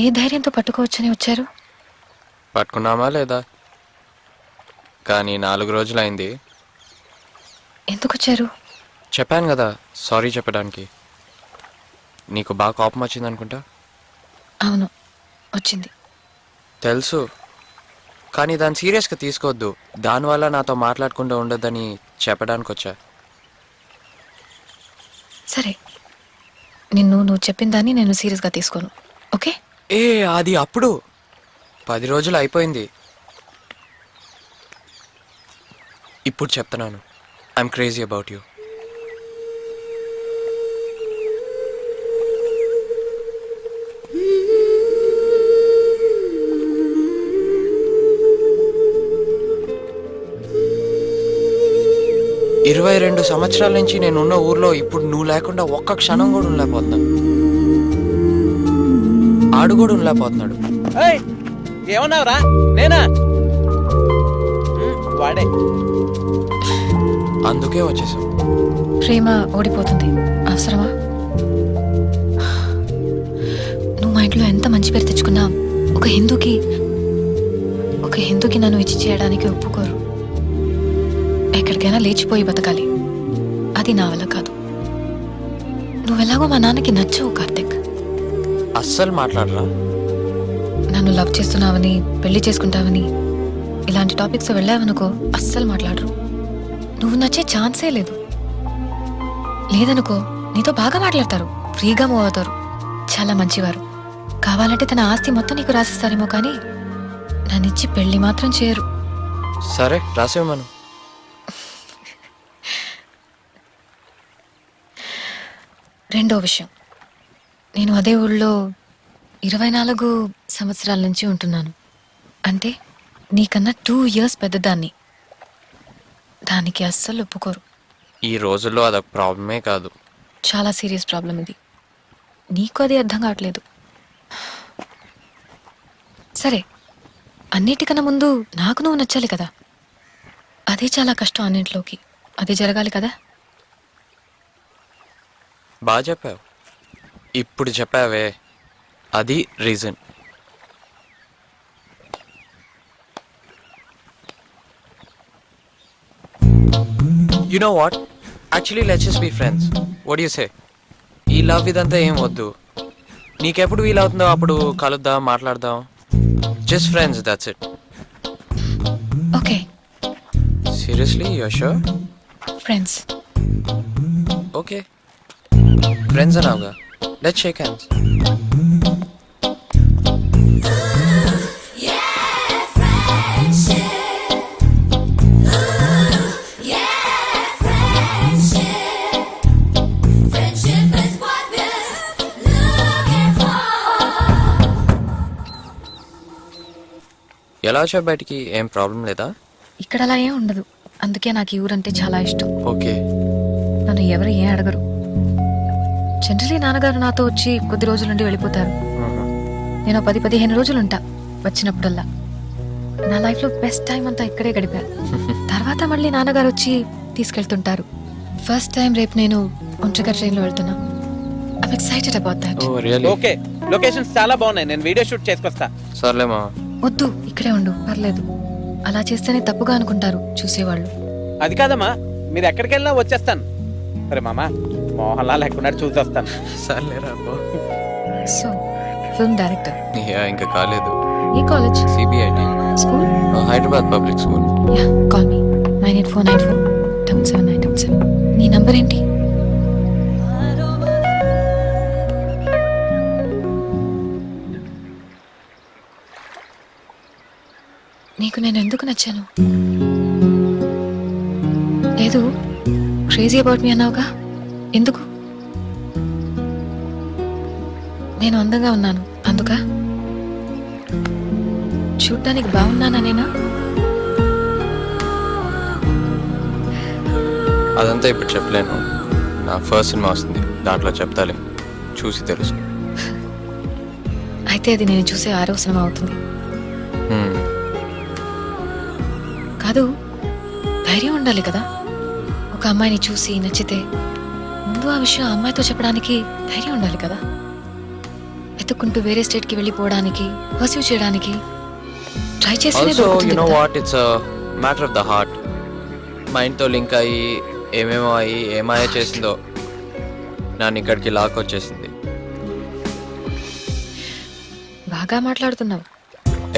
ఏ ధైర్యంతో పట్టుకోవచ్చని వచ్చారు? పట్టుకున్నామా లేదా? కానీ 4 రోజులైంది. ఎందుకు వచ్చారు? చెప్పాను కదా, సారీ చెప్పడానికి. నీకు బాగా కోపం వచ్చింది అనుకుంటా. అవును, వచ్చింది. తెలుసు, కానీ దాన్ని సీరియస్గా తీసుకోవద్దు. దానివల్ల నాతో మాట్లాడకుండా ఉండొద్దని చెప్పడానికి వచ్చా. సరే, నువ్వు చెప్పిన దాన్ని నేను సీరియస్గా తీసుకోను, ఓకే? అది అప్పుడు 10 రోజులు అయిపోయింది. ఇప్పుడు చెప్తున్నాను, ఐఎమ్ క్రేజీ అబౌట్ యూ. ఇరవై 22 సంవత్సరాల నుంచి నేనున్న ఊర్లో ఇప్పుడు నువ్వు లేకుండా ఒక్క క్షణం కూడా ఉండలేకపోతున్నాను. ఆడు కూడా ఉండలేకపోతున్నాడు. ఏమన్నావురా? నేనా? వాడే. అందుకే వచ్చేసాం. ప్రేమ ఓడిపోతుంది, అవసరమా? నువ్వు మా ఇంట్లో ఎంత మంచి పేరు తెచ్చుకున్నా ఒక హిందూకి నన్ను ఇచ్చి చేయడానికి ఒప్పుకోరు. ఎక్కడికైనా లేచిపోయి బతకాలి, అది నా వల్ల కాదు. నువ్వెలాగో మా నాన్నకి నచ్చవు కార్తిక్. అస్సలు మాట్లాడరా? నన్ను లవ్ చేస్తున్నావని, పెళ్లి చేసుకుంటావని ఇలాంటి టాపిక్స్ వెళ్ళావనుకో అస్సలు మాట్లాడరు. నువ్వు నచ్చే ఛాన్సే లేదు. లేదనుకో నీతో బాగా మాట్లాడతారు, ఫ్రీగా మూవ్ అవుతారు, చాలా మంచివారు. కావాలంటే తన ఆస్తి మొత్తం నీకు రాసిస్తారేమో, కానీ నన్నిచ్చి పెళ్లి మాత్రం చేయరు. సరే, రాసేమను. రెండో విషయం, నేను అదే ఊళ్ళో 24 సంవత్సరాల నుంచి ఉంటున్నాను. అంటే నీకన్నా 2 years పెద్దదాన్ని. దానికి అస్సలు ఒప్పుకోరు. ఈ రోజుల్లో అదొక ప్రాబ్లమే కాదు, చాలా సీరియస్ ప్రాబ్లం ఇది. నీకు అది అర్థం కావట్లేదు. సరే, అన్నిటికన్నా ముందు నాకు నువ్వు నచ్చాలి కదా. అదే చాలా కష్టం అన్నింటిలోకి. అది జరగాలి కదా. బాగా చెప్పావు. ఇప్పుడు చెప్పావే, అది reason. You know what, actually let's just be friends. What you say? ఈ లవ్ ఇదంతా ఏం వద్దు. నీకెప్పుడు వీలవుతుందో అప్పుడు కలుద్దాం, మాట్లాడదాం. Just friends, that's it. Okay, seriously, you are sure? Friends. Okay, friends అన్నావుగా, లెట్స్ షేక్ హ్యాండ్స్. ఎలా వచ్చావు బయటికి? ఏం ప్రాబ్లం లేదా? ఇక్కడ అలా ఏం ఉండదు, అందుకే నాకు ఈ ఊరంటే చాలా ఇష్టం. ఓకే. నన్ను ఎవరు ఏం అడగరు. జనరలీ నాన్నగారు నాతో వచ్చి కొద్ది రోజుల నుండి వెళ్ళిపోతారు. నేను 10-15 రోజులు ఉంటా వచ్చినప్పుడల్లా. నా లైఫ్లో బెస్ట్ టైం అంతా ఇక్కడే గడిపాను. తర్వాత మళ్ళీ నాన్నగారు వచ్చి తీసుకెళ్తుంటారు. ఫస్ట్ టైం రేపు నేను ఒంటరిగా ట్రైన్లో వెళ్తున్నా. I'm excited about that. Okay, locations చాలా బాగున్నాయి, నేను వీడియో షూట్ చేసుకొస్తా. సర్లేమా. వద్దు, ఇక్కడే ఉండు, పర్లేదు. అలా చేస్తేనే తప్పుగా అనుకుంటారు చూసేవాళ్ళు. అది కాదమ్మా, మీరు ఎక్కడికి వెళ్ళినా వచ్చేస్తాను. సరే మామా, మోహన్లాల్ ఎక్కడున్నాడు చూసి వస్తాను. సర్లేరా. So, film director. ఇంకా కాలేదు. ఏ college? CBIT school? Hyderabad public school. Yeah, call me 9849477977. నీ నంబర్ ఏంటి? నీకు నేను ఎందుకు నచ్చాను? లేదు, క్రేజీ అబౌట్ మీ అన్నావుగా, ఎందుకు? నేను అందంగా ఉన్నాను అందుకా? చూడ్డానికి బాగున్నానా నేనా? అదంతా ఇప్పుడు చెప్పలేను. నా ఫస్ట్ సినిమా వస్తుంది, దాంట్లో చెప్తాలే, చూసి తెలుసు. అయితే అది నేను చూసే 6వ సినిమా అవుతుంది. కాదు, ధైర్యం ఉండాలి కదా. ఒక అమ్మాయిని చూసి నచ్చితే ముందు ఆ విషయం అమ్మాయితో చెప్పడానికి ధైర్యం ఉండాలి కదా. వెతుక్కుంటూ వేరే స్టేట్కి వెళ్ళిపోవడానికి పర్సూ చేయడానికి ట్రై చేస్తేనే ఆల్సో దొరుకుతుంది యు నో కదా. What, it's matter of the heart. మైండ్తో లింక్ అయ్యి ఏమేమో అయ్యి ఏమాయో చేసిందో నన్ను ఇక్కడికి లాక్కొచ్చేసింది. బాగా మాట్లాడుతున్నావు.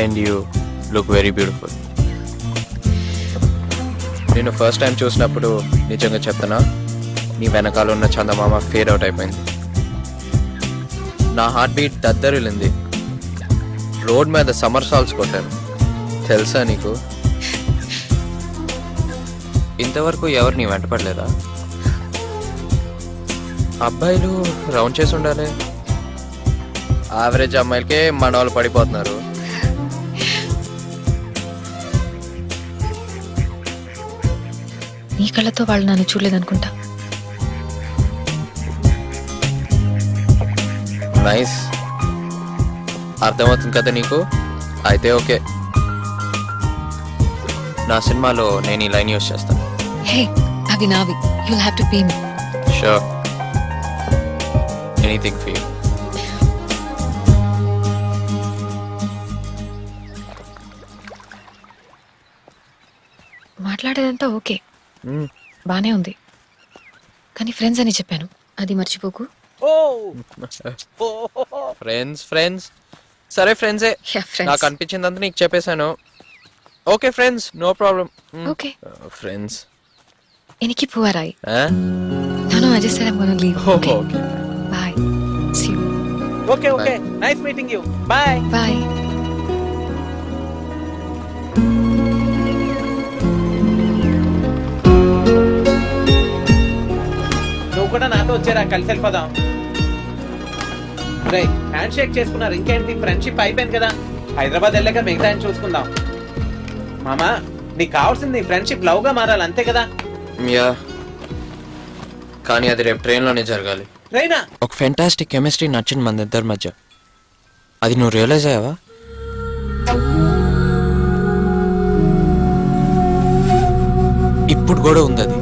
And you look very beautiful. నేను ఫస్ట్ టైం చూసినప్పుడు నిజంగా చెప్తున్నా, నీ వెనకాల ఉన్న చందమామ ఫేడ్ అవుట్ అయిపోయింది. నా హార్ట్ బీట్ దద్దరిల్లింది. రోడ్ మీద సమ్మర్ సాల్స్ కొట్టాను, తెలుసా నీకు? ఇంతవరకు ఎవరు నీ వెంట పడలేదా? అబ్బాయిలు రౌండ్ చేసి ఉండాలి, యావరేజ్ అమ్మాయిలకే మన వాళ్ళు పడిపోతున్నారు. నీ కళ్ళతో వాళ్ళు నన్ను చూడలేదనుకుంటా. నైస్, అర్థమవుతుంది కదా నీకు? అయితే ఓకే, నా సినిమాలో నేను ఈ లైన్ యూస్ చేస్తాను. హే, అవి నావి. You'll have to pay me. Sure, anything for you. మాట్లాడేదంతా ఓకే, బానే ఉంది. కానీ ఫ్రెండ్స్ అని చెప్పాను, అది మర్చిపోకు. ఓ ఫ్రెండ్స్ ఫ్రెండ్స్ సరే ఫ్రెండ్సే. Yeah, friends. నాకు అనిపించిందంతా నీకు చెప్పేశాను. Okay friends, no problem. Okay. Friends. എനിക്ക് പോവാറായി. No, I just said I'm gonna leave. Okay. Okay. Bye. See you. Okay okay, nice meeting you, bye. Bye. నువ్వు కూడా నాతో వచ్చారా, కలిసి వెళ్ళిపోదాం. రే, హ్యాండ్ షేక్ చేసుకున్నారు, ఇంకేంటి, ఫ్రెండ్షిప్ అయిపోయింది కదా. హైదరాబాద్ వెళ్ళాక మిగతా ఆయన చూసుకుందాం. మామా, నీకు కావాల్సింది ఫ్రెండ్షిప్ లవ్ గా మారాలి, అంతే కదా. యా, కానీ అది రేపు ట్రైన్లోనే జరగాలి. ట్రైనా? ఒక ఫెంటాస్టిక్ కెమిస్ట్రీ నచ్చింది మన ఇద్దరి మధ్య. అది నువ్వు రియలైజ్ అయ్యావా? ఇప్పుడు కూడా ఉంది అది.